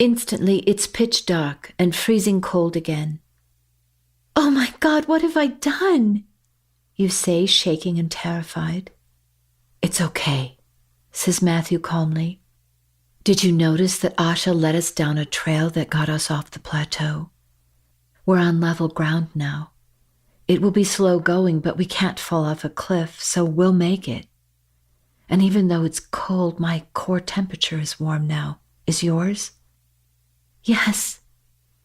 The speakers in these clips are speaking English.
Instantly, it's pitch dark and freezing cold again. "Oh my God, what have I done?" you say, shaking and terrified. "It's okay," says Matthew calmly. "Did you notice that Asha led us down a trail that got us off the plateau? We're on level ground now. It will be slow going, but we can't fall off a cliff, so we'll make it. And even though it's cold, my core temperature is warm now. Is yours?" "Yes,"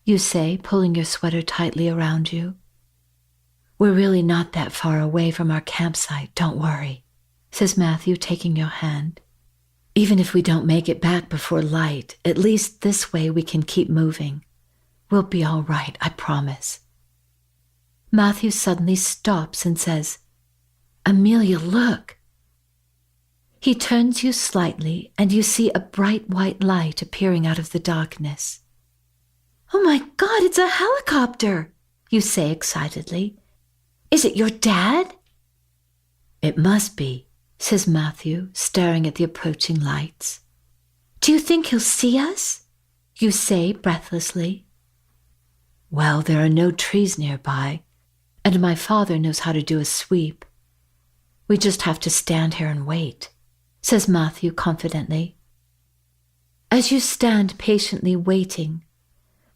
you say, pulling your sweater tightly around you. "We're really not that far away from our campsite, don't worry," says Matthew, taking your hand. "Even if we don't make it back before light, at least this way we can keep moving. We'll be all right, I promise." Matthew suddenly stops and says, "Amelia, look." He turns you slightly, and you see a bright white light appearing out of the darkness. "Oh my God, it's a helicopter," you say excitedly. "Is it your dad?" "It must be," says Matthew, staring at the approaching lights. "Do you think he'll see us?" you say breathlessly. "Well, there are no trees nearby, and my father knows how to do a sweep. We just have to stand here and wait," says Matthew confidently. As you stand patiently waiting,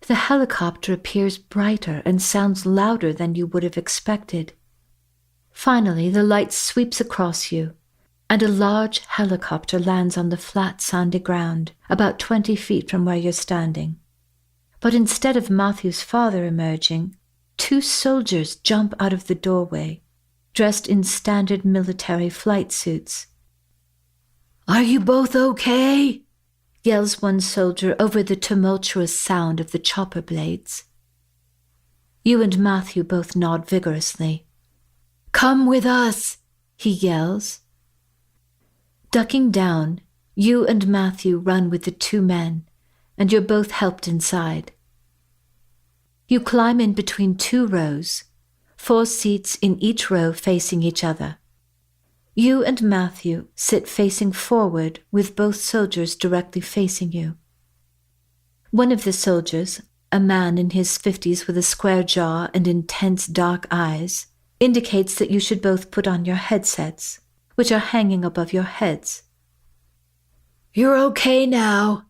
the helicopter appears brighter and sounds louder than you would have expected. Finally, the light sweeps across you, and a large helicopter lands on the flat, sandy ground about 20 feet from where you're standing. But instead of Matthew's father emerging, 2 soldiers jump out of the doorway, dressed in standard military flight suits. "Are you both okay?" yells one soldier over the tumultuous sound of the chopper blades. You and Matthew both nod vigorously. "Come with us," he yells. Ducking down, you and Matthew run with the 2 men, and you're both helped inside. You climb in between 2 rows, 4 seats in each row facing each other. You and Matthew sit facing forward with both soldiers directly facing you. One of the soldiers, a man in his 50s with a square jaw and intense dark eyes, indicates that you should both put on your headsets, which are hanging above your heads. "You're okay now,"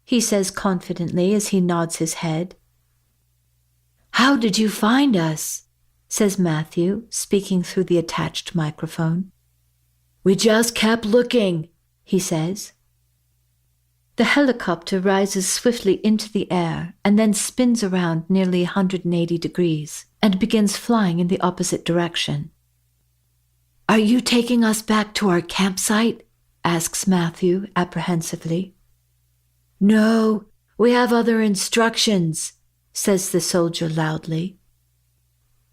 he says confidently as he nods his head. "How did you find us?" says Matthew, speaking through the attached microphone. "We just kept looking," he says. The helicopter rises swiftly into the air and then spins around nearly 180 degrees and begins flying in the opposite direction. "Are you taking us back to our campsite?" asks Matthew apprehensively. "No, we have other instructions," says the soldier loudly.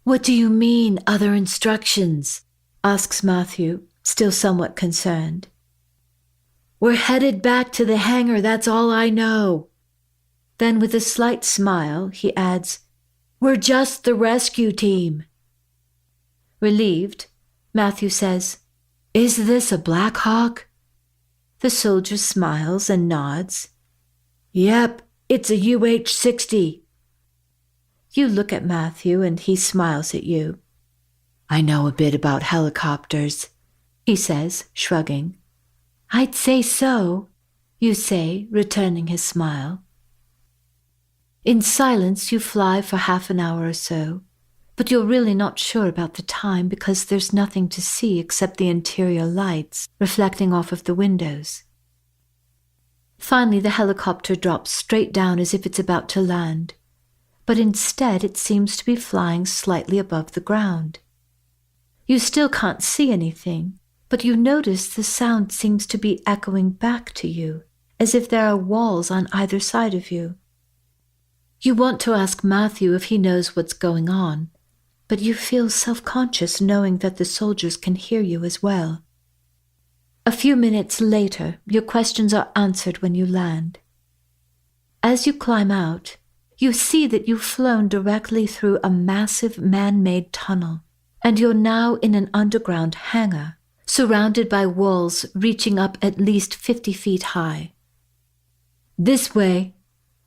"What do you mean, other instructions?" asks Matthew, still somewhat concerned. "We're headed back to the hangar, that's all I know." Then with a slight smile, he adds, "We're just the rescue team." Relieved, Matthew says, "Is this a Black Hawk?" The soldier smiles and nods. "Yep, it's a UH-60. You look at Matthew and he smiles at you. "I know a bit about helicopters," he says, shrugging. "I'd say so," you say, returning his smile. In silence you fly for half an hour or so, but you're really not sure about the time because there's nothing to see except the interior lights reflecting off of the windows. Finally, the helicopter drops straight down as if it's about to land, but instead it seems to be flying slightly above the ground. You still can't see anything, but you notice the sound seems to be echoing back to you, as if there are walls on either side of you. You want to ask Matthew if he knows what's going on, but you feel self-conscious knowing that the soldiers can hear you as well. A few minutes later, your questions are answered when you land. As you climb out, you see that you've flown directly through a massive man-made tunnel, and you're now in an underground hangar, surrounded by walls reaching up at least 50 feet high. "This way,"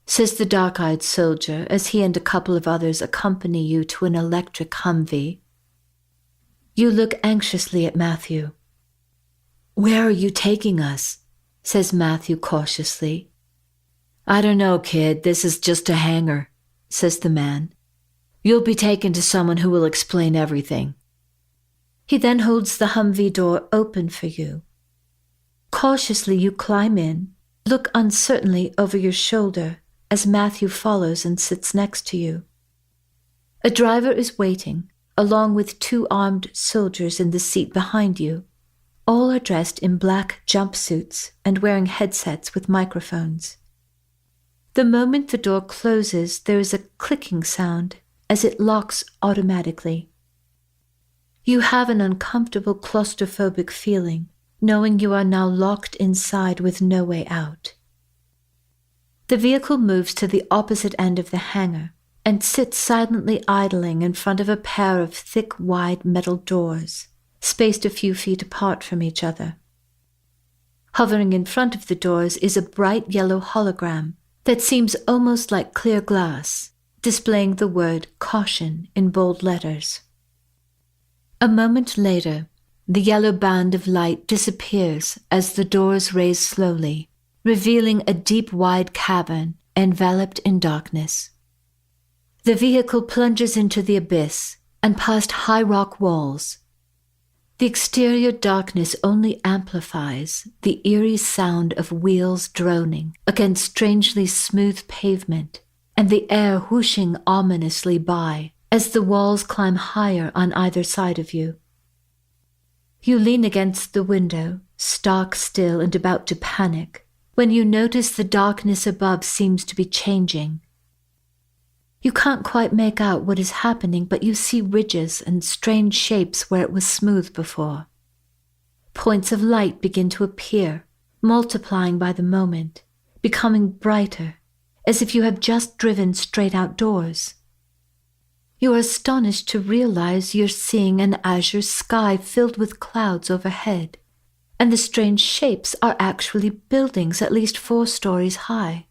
says the dark-eyed soldier as he and a couple of others accompany you to an electric Humvee. You look anxiously at Matthew. "Where are you taking us?" says Matthew cautiously. "I don't know, kid. This is just a hangar," says the man. "You'll be taken to someone who will explain everything." He then holds the Humvee door open for you. Cautiously you climb in, look uncertainly over your shoulder as Matthew follows and sits next to you. A driver is waiting, along with 2 armed soldiers in the seat behind you. All are dressed in black jumpsuits and wearing headsets with microphones. The moment the door closes, there is a clicking sound as it locks automatically. You have an uncomfortable claustrophobic feeling, knowing you are now locked inside with no way out. The vehicle moves to the opposite end of the hangar and sits silently idling in front of a pair of thick, wide metal doors, spaced a few feet apart from each other. Hovering in front of the doors is a bright yellow hologram that seems almost like clear glass, displaying the word "Caution" in bold letters. A moment later, the yellow band of light disappears as the doors raise slowly, revealing a deep, wide cavern enveloped in darkness. The vehicle plunges into the abyss and past high rock walls. The exterior darkness only amplifies the eerie sound of wheels droning against strangely smooth pavement and the air whooshing ominously by as the walls climb higher on either side of you. You lean against the window, stark still and about to panic, when you notice the darkness above seems to be changing. You can't quite make out what is happening, but you see ridges and strange shapes where it was smooth before. Points of light begin to appear, multiplying by the moment, becoming brighter, as if you have just driven straight outdoors. You are astonished to realize you're seeing an azure sky filled with clouds overhead, and the strange shapes are actually buildings at least 4 stories high.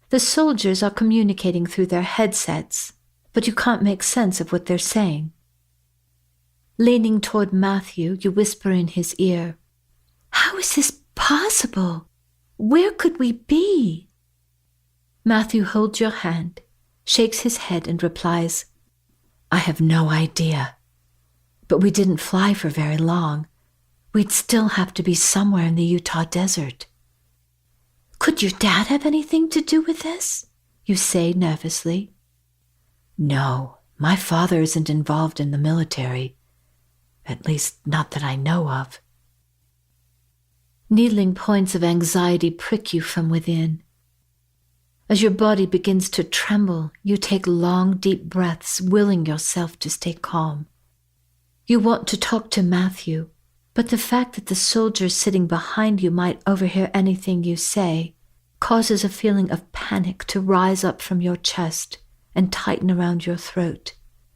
The soldiers are communicating through their headsets, but you can't make sense of what they're saying. Leaning toward Matthew, you whisper in his ear, "How is this possible? Where could we be?" Matthew holds your hand, shakes his head and replies, "I have no idea. But we didn't fly for very long. We'd still have to be somewhere in the Utah desert." "Could your dad have anything to do with this?" you say nervously. "No, my father isn't involved in the military. At least, not that I know of." Needling points of anxiety prick you from within. As your body begins to tremble, you take long, deep breaths, willing yourself to stay calm. You want to talk to Matthew, but the fact that the soldiers sitting behind you might overhear anything you say causes a feeling of panic to rise up from your chest and tighten around your throat,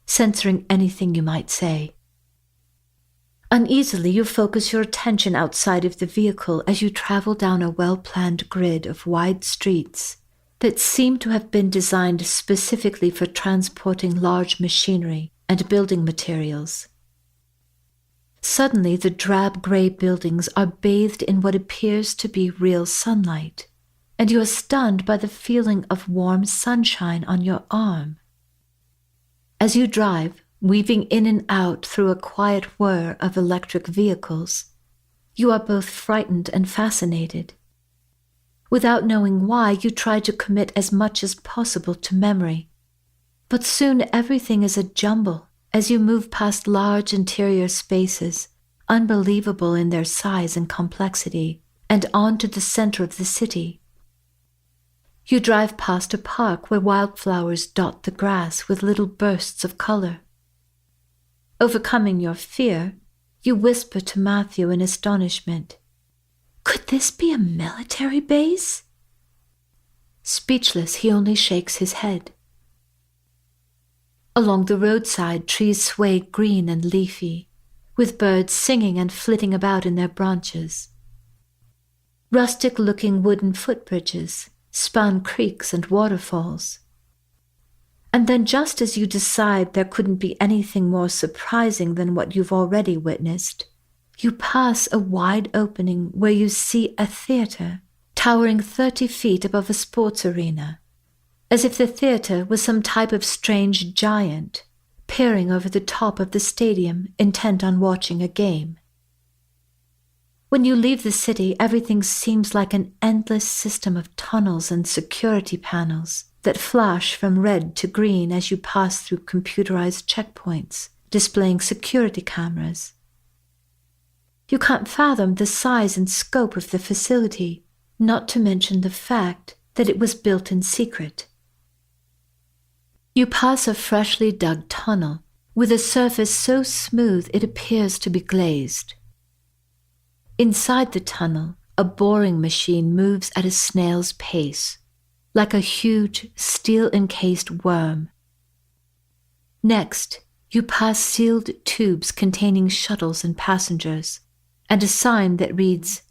censoring anything you might say. Uneasily, you focus your attention outside of the vehicle as you travel down a well-planned grid of wide streets that seem to have been designed specifically for transporting large machinery and building materials. Suddenly, the drab gray buildings are bathed in what appears to be real sunlight, and you are stunned by the feeling of warm sunshine on your arm. As you drive, weaving in and out through a quiet whir of electric vehicles, you are both frightened and fascinated. Without knowing why, you try to commit as much as possible to memory, but soon everything is a jumble as you move past large interior spaces, unbelievable in their size and complexity, and on to the center of the city. You drive past a park where wildflowers dot the grass with little bursts of color. Overcoming your fear, you whisper to Matthew in astonishment, "Could this be a military base?" Speechless, he only shakes his head. Along the roadside, trees sway green and leafy, with birds singing and flitting about in their branches. Rustic-looking wooden footbridges span creeks and waterfalls. And then just as you decide there couldn't be anything more surprising than what you've already witnessed, you pass a wide opening where you see a theater towering 30 feet above a sports arena, as if the theater was some type of strange giant peering over the top of the stadium intent on watching a game. When you leave the city, everything seems like an endless system of tunnels and security panels that flash from red to green as you pass through computerized checkpoints, displaying security cameras. You can't fathom the size and scope of the facility, not to mention the fact that it was built in secret. You pass a freshly dug tunnel with a surface so smooth it appears to be glazed. Inside the tunnel, a boring machine moves at a snail's pace, like a huge, steel-encased worm. Next, you pass sealed tubes containing shuttles and passengers, and a sign that reads,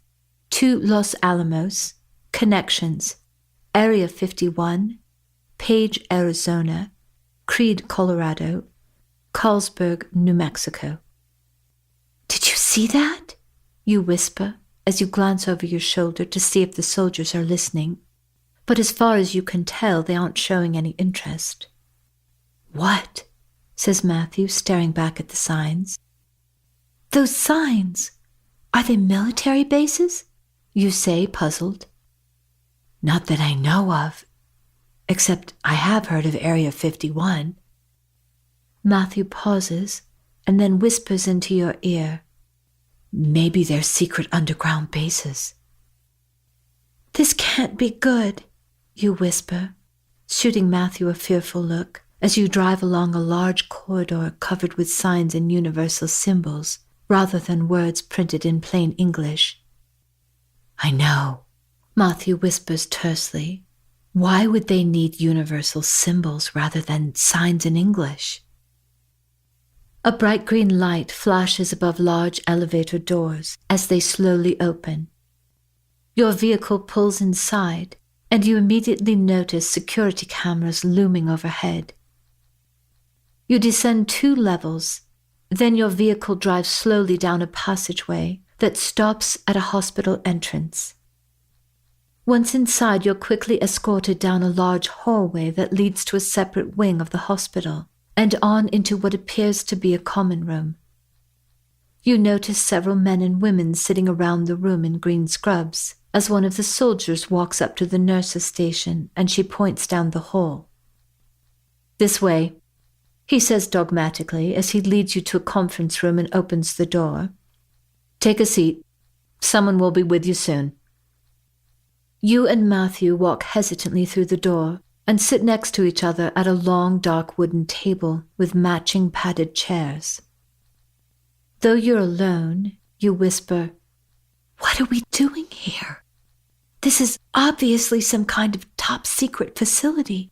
"To Los Alamos, Connections, Area 51, Page, Arizona, Creed, Colorado, Carlsberg, New Mexico." "Did you see that?" you whisper as you glance over your shoulder to see if the soldiers are listening. But as far as you can tell, they aren't showing any interest. "What?" says Matthew, staring back at the signs. "Those signs! Are they military bases?" you say, puzzled. "Not that I know of, except I have heard of Area 51. Matthew pauses and then whispers into your ear, "Maybe they're secret underground bases." "This can't be good," you whisper, shooting Matthew a fearful look as you drive along a large corridor covered with signs in universal symbols rather than words printed in plain English. "I know," Matthew whispers tersely. "Why would they need universal symbols rather than signs in English?" A bright green light flashes above large elevator doors as they slowly open. Your vehicle pulls inside, and you immediately notice security cameras looming overhead. You descend 2 levels, then your vehicle drives slowly down a passageway that stops at a hospital entrance. Once inside, you're quickly escorted down a large hallway that leads to a separate wing of the hospital, and on into what appears to be a common room. You notice several men and women sitting around the room in green scrubs as one of the soldiers walks up to the nurse's station and she points down the hall. "This way," he says dogmatically as he leads you to a conference room and opens the door. "Take a seat. Someone will be with you soon." You and Matthew walk hesitantly through the door and sit next to each other at a long, dark wooden table with matching padded chairs. Though you're alone, you whisper, "What are we doing here? This is obviously some kind of top-secret facility.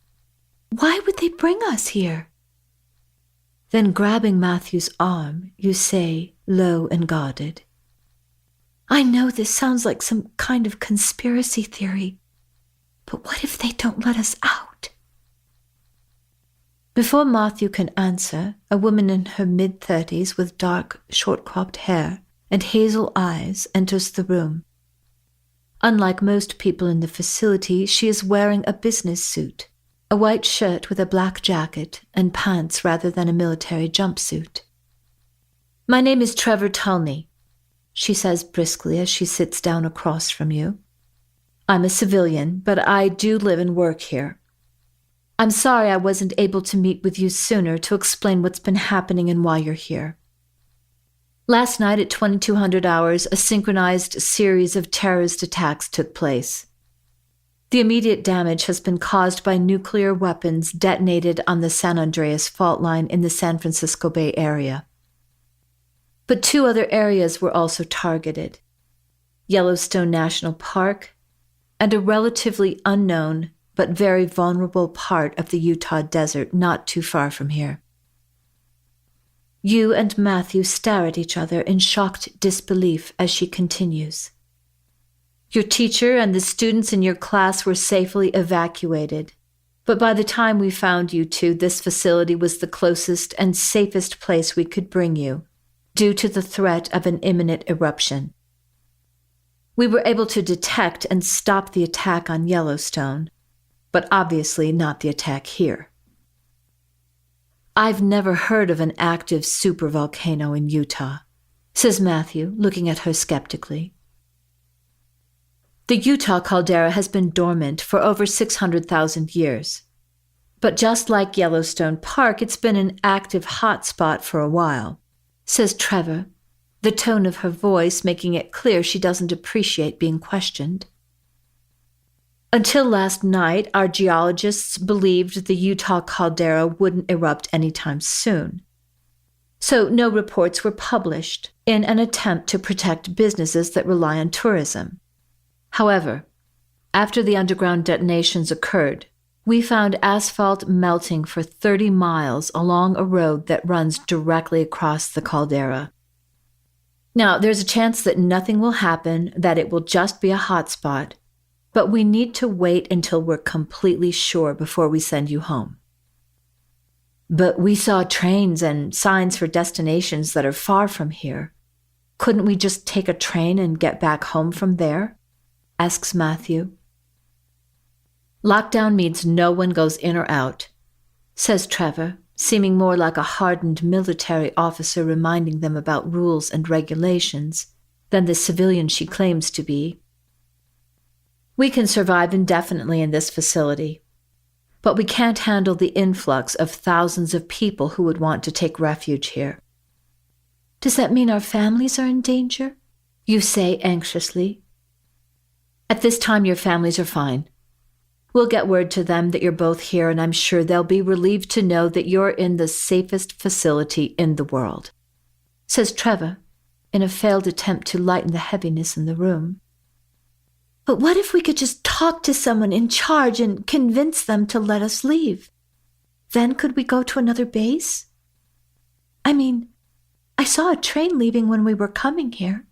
Why would they bring us here?" Then grabbing Matthew's arm, you say, low and guarded, "I know this sounds like some kind of conspiracy theory, but what if they don't let us out?" Before Matthew can answer, a woman in her mid-30s with dark, short-cropped hair and hazel eyes enters the room. Unlike most people in the facility, she is wearing a business suit, a white shirt with a black jacket and pants rather than a military jumpsuit. "My name is Trevor Tulney," she says briskly as she sits down across from you. "I'm a civilian, but I do live and work here. I'm sorry I wasn't able to meet with you sooner to explain what's been happening and why you're here. Last night at 2200 hours, a synchronized series of terrorist attacks took place. The immediate damage has been caused by nuclear weapons detonated on the San Andreas fault line in the San Francisco Bay Area. But 2 other areas were also targeted: Yellowstone National Park and a relatively unknown but very vulnerable part of the Utah desert not too far from here." You and Matthew stare at each other in shocked disbelief as she continues. Your teacher and the students in your class were safely evacuated. But by the time we found you two, this facility was the closest and safest place we could bring you, due to the threat of an imminent eruption. We were able to detect and stop the attack on Yellowstone, but obviously not the attack here. I've never heard of an active supervolcano in Utah, says Matthew, looking at her skeptically. The Utah caldera has been dormant for over 600,000 years. But just like Yellowstone Park, it's been an active hotspot for a while, says Trevor, the tone of her voice making it clear she doesn't appreciate being questioned. Until last night, our geologists believed the Utah caldera wouldn't erupt anytime soon. So no reports were published in an attempt to protect businesses that rely on tourism. However, after the underground detonations occurred, we found asphalt melting for 30 miles along a road that runs directly across the caldera. Now, there's a chance that nothing will happen, that it will just be a hotspot, but we need to wait until we're completely sure before we send you home. But we saw trains and signs for destinations that are far from here. Couldn't we just take a train and get back home from there? Asks Matthew. Lockdown means no one goes in or out, says Trevor, seeming more like a hardened military officer reminding them about rules and regulations than the civilian she claims to be. We can survive indefinitely in this facility, but we can't handle the influx of thousands of people who would want to take refuge here. Does that mean our families are in danger? You say anxiously. At this time, your families are fine. We'll get word to them that you're both here, and I'm sure they'll be relieved to know that you're in the safest facility in the world, says Trevor, in a failed attempt to lighten the heaviness in the room. But what if we could just talk to someone in charge and convince them to let us leave? Then could we go to another base? I mean, I saw a train leaving when we were coming here.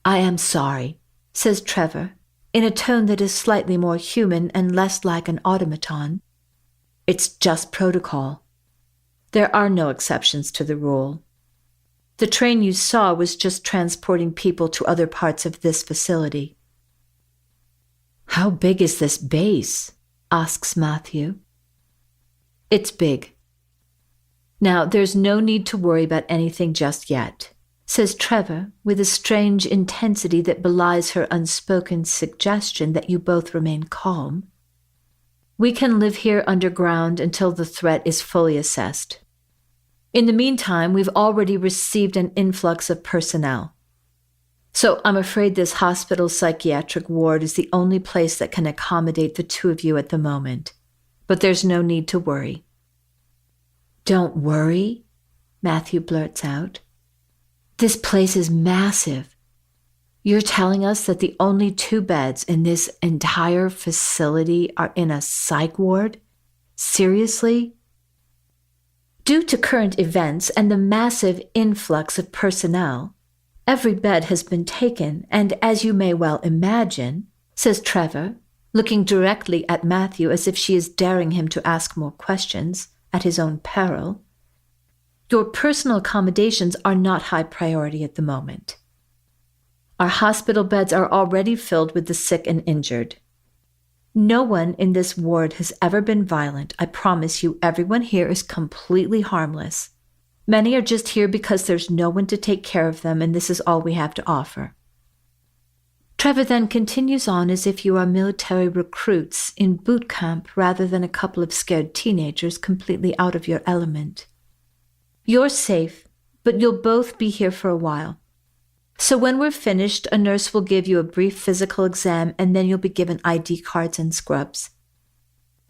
I am sorry, says Trevor, in a tone that is slightly more human and less like an automaton. It's just protocol. There are no exceptions to the rule. The train you saw was just transporting people to other parts of this facility. How big is this base? Asks Matthew. It's big. Now, there's no need to worry about anything just yet, says Trevor, with a strange intensity that belies her unspoken suggestion that you both remain calm. We can live here underground until the threat is fully assessed. In the meantime, we've already received an influx of personnel. So I'm afraid this hospital psychiatric ward is the only place that can accommodate the two of you at the moment. But there's no need to worry. Don't worry, Matthew blurts out. This place is massive. You're telling us that the only 2 beds in this entire facility are in a psych ward? Seriously? Due to current events and the massive influx of personnel, every bed has been taken, and as you may well imagine, says Trevor, looking directly at Matthew as if she is daring him to ask more questions at his own peril, your personal accommodations are not high priority at the moment. Our hospital beds are already filled with the sick and injured. No one in this ward has ever been violent. I promise you, everyone here is completely harmless. Many are just here because there's no one to take care of them, and this is all we have to offer. Trevor then continues on as if you are military recruits in boot camp rather than a couple of scared teenagers completely out of your element. You're safe, but you'll both be here for a while. So when we're finished, a nurse will give you a brief physical exam, and then you'll be given ID cards and scrubs.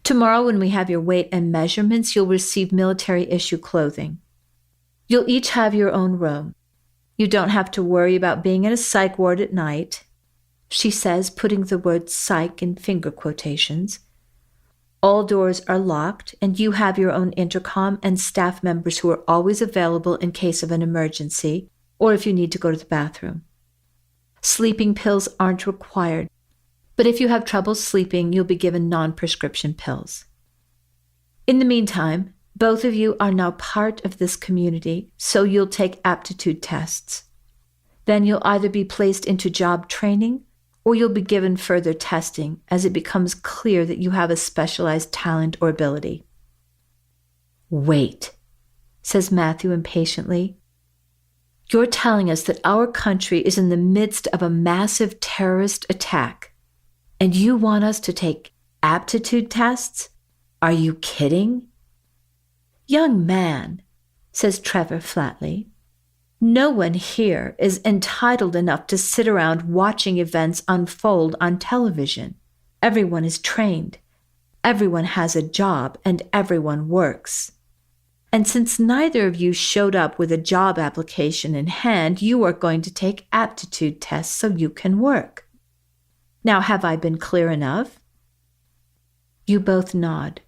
Tomorrow, when we have your weight and measurements, you'll receive military-issue clothing. You'll each have your own room. You don't have to worry about being in a psych ward at night, she says, putting the word psych in finger quotations. All doors are locked, and you have your own intercom and staff members who are always available in case of an emergency or if you need to go to the bathroom. Sleeping pills aren't required, but if you have trouble sleeping, you'll be given non-prescription pills. In the meantime, both of you are now part of this community, so you'll take aptitude tests. Then you'll either be placed into job training or you'll be given further testing as it becomes clear that you have a specialized talent or ability. Wait, says Matthew impatiently. You're telling us that our country is in the midst of a massive terrorist attack, and you want us to take aptitude tests? Are you kidding? Young man, says Trevor flatly, no one here is entitled enough to sit around watching events unfold on television. Everyone is trained, everyone has a job, and everyone works. And since neither of you showed up with a job application in hand, you are going to take aptitude tests so you can work. Now, have I been clear enough? You both nod.